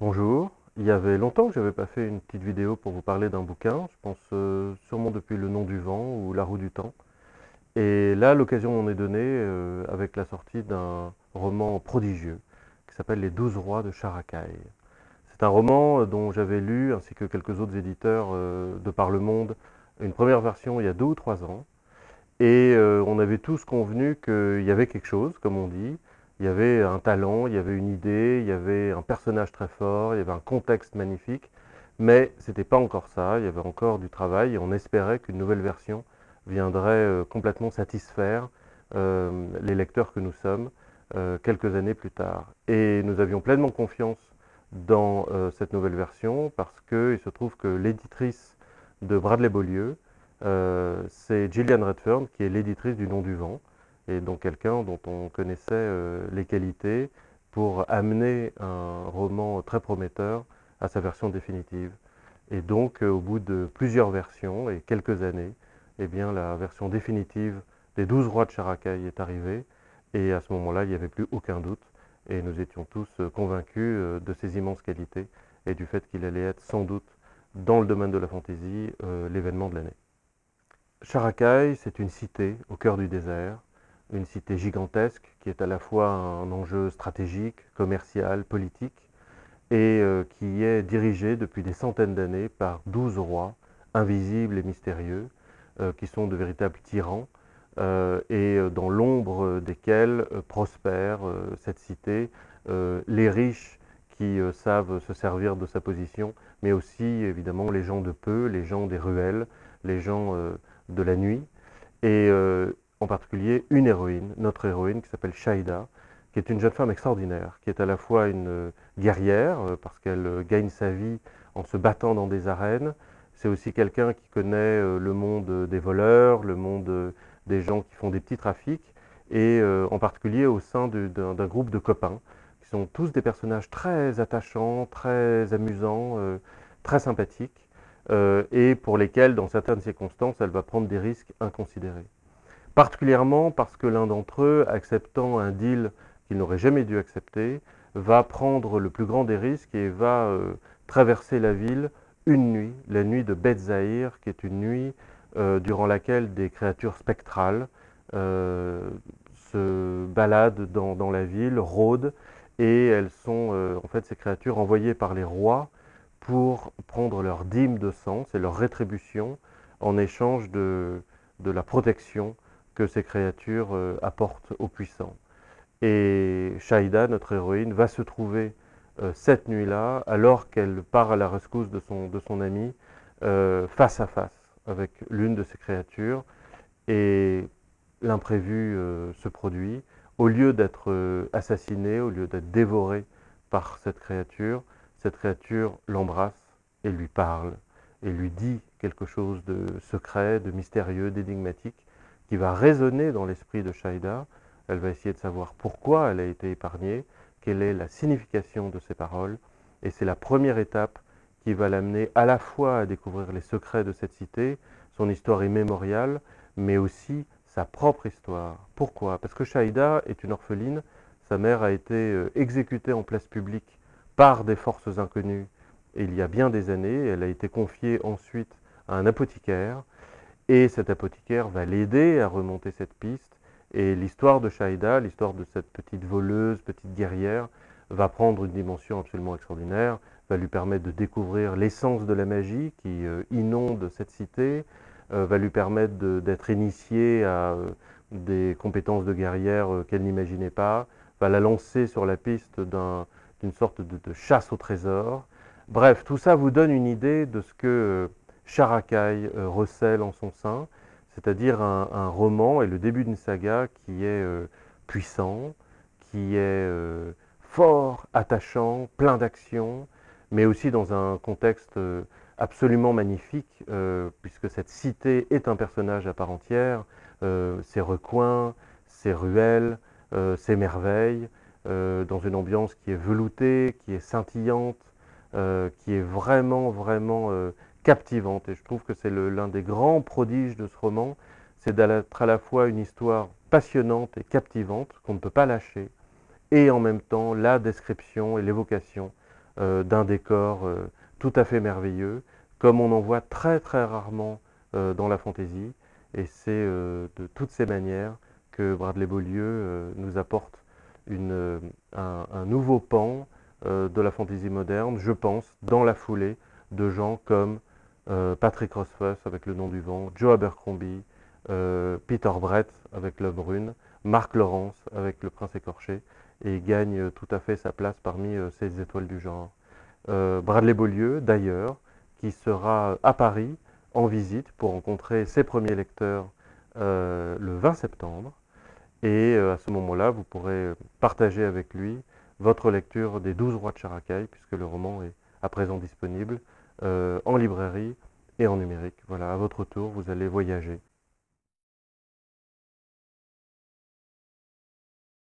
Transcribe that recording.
Bonjour, il y avait longtemps que je n'avais pas fait une petite vidéo pour vous parler d'un bouquin, je pense sûrement depuis Le Nom du Vent ou La Roue du Temps. Et là, l'occasion m'en est donnée avec la sortie d'un roman prodigieux qui s'appelle Les 12 rois de Characaille. C'est un roman dont j'avais lu, ainsi que quelques autres éditeurs de par le monde, une première version il y a 2 ou 3 ans. Et on avait tous convenu qu'il y avait quelque chose, comme on dit. Il y avait un talent, il y avait une idée, il y avait un personnage très fort, il y avait un contexte magnifique. Mais c'était pas encore ça, il y avait encore du travail et on espérait qu'une nouvelle version viendrait complètement satisfaire les lecteurs que nous sommes quelques années plus tard. Et nous avions pleinement confiance dans cette nouvelle version parce qu'il se trouve que l'éditrice de Bradley Beaulieu, c'est Gillian Redfern qui est l'éditrice du Nom du Vent, et donc quelqu'un dont on connaissait les qualités pour amener un roman très prometteur à sa version définitive. Et donc, au bout de plusieurs versions et quelques années, eh bien, la version définitive des 12 rois de Characaille est arrivée, et à ce moment-là, il n'y avait plus aucun doute, et nous étions tous convaincus de ses immenses qualités et du fait qu'il allait être sans doute, dans le domaine de la fantaisie, l'événement de l'année. Characaille, c'est une cité au cœur du désert, une cité gigantesque qui est à la fois un enjeu stratégique, commercial, politique, et qui est dirigée depuis des centaines d'années par 12 rois invisibles et mystérieux, qui sont de véritables tyrans, et dans l'ombre desquels prospère cette cité, les riches qui savent se servir de sa position, mais aussi évidemment les gens de peu, les gens des ruelles, les gens de la nuit, et en particulier une héroïne, notre héroïne qui s'appelle Shaïda, qui est une jeune femme extraordinaire, qui est à la fois une guerrière, parce qu'elle gagne sa vie en se battant dans des arènes. C'est aussi quelqu'un qui connaît le monde des voleurs, le monde des gens qui font des petits trafics, et en particulier au sein d'un groupe de copains, qui sont tous des personnages très attachants, très amusants, très sympathiques, et pour lesquels, dans certaines circonstances, elle va prendre des risques inconsidérés. Particulièrement parce que l'un d'entre eux, acceptant un deal qu'il n'aurait jamais dû accepter, va prendre le plus grand des risques et va traverser la ville une nuit, la nuit de Beth Zahir, qui est une nuit durant laquelle des créatures spectrales se baladent dans la ville, rôdent, et elles sont en fait ces créatures envoyées par les rois pour prendre leur dîme de sang, c'est leur rétribution, en échange de la protection que ces créatures apportent aux puissants. Et Shaïda, notre héroïne, va se trouver cette nuit-là, alors qu'elle part à la rescousse de son ami, face à face avec l'une de ces créatures. Et l'imprévu se produit. Au lieu d'être assassinée, au lieu d'être dévorée par cette créature l'embrasse et lui parle et lui dit quelque chose de secret, de mystérieux, d'énigmatique, qui va résonner dans l'esprit de Shaïda. Elle va essayer de savoir pourquoi elle a été épargnée, quelle est la signification de ces paroles, et c'est la première étape qui va l'amener à la fois à découvrir les secrets de cette cité, son histoire immémoriale, mais aussi sa propre histoire. Pourquoi? Parce que Shaïda est une orpheline, sa mère a été exécutée en place publique par des forces inconnues il y a bien des années. Elle a été confiée ensuite à un apothicaire, et cet apothicaire va l'aider à remonter cette piste. Et l'histoire de Shaïda, l'histoire de cette petite voleuse, petite guerrière, va prendre une dimension absolument extraordinaire, va lui permettre de découvrir l'essence de la magie qui inonde cette cité, va lui permettre d'être initiée à des compétences de guerrière qu'elle n'imaginait pas, va la lancer sur la piste d'une sorte de chasse au trésor. Bref, tout ça vous donne une idée de ce que Characaille recèle en son sein, c'est-à-dire un roman et le début d'une saga qui est puissant, qui est fort, attachant, plein d'action, mais aussi dans un contexte absolument magnifique, puisque cette cité est un personnage à part entière, ses recoins, ses ruelles, ses merveilles, dans une ambiance qui est veloutée, qui est scintillante, qui est vraiment, vraiment captivante. Et je trouve que c'est l'un des grands prodiges de ce roman, c'est d'être à la fois une histoire passionnante et captivante, qu'on ne peut pas lâcher, et en même temps la description et l'évocation d'un décor tout à fait merveilleux, comme on en voit très très rarement dans la fantasy. Et c'est de toutes ces manières que Bradley Beaulieu nous apporte un nouveau pan de la fantasy moderne, je pense, dans la foulée de gens comme Patrick Rothfuss avec Le Nom du Vent, Joe Abercrombie, Peter Brett avec L'Œuvre Brune, Marc Lawrence avec Le Prince Écorché, et il gagne tout à fait sa place parmi ces étoiles du genre. Bradley Beaulieu, d'ailleurs, qui sera à Paris en visite pour rencontrer ses premiers lecteurs le 20 septembre. Et à ce moment-là, vous pourrez partager avec lui votre lecture des 12 rois de Characaille, puisque le roman est à présent disponible en librairie et en numérique. Voilà, à votre tour, vous allez voyager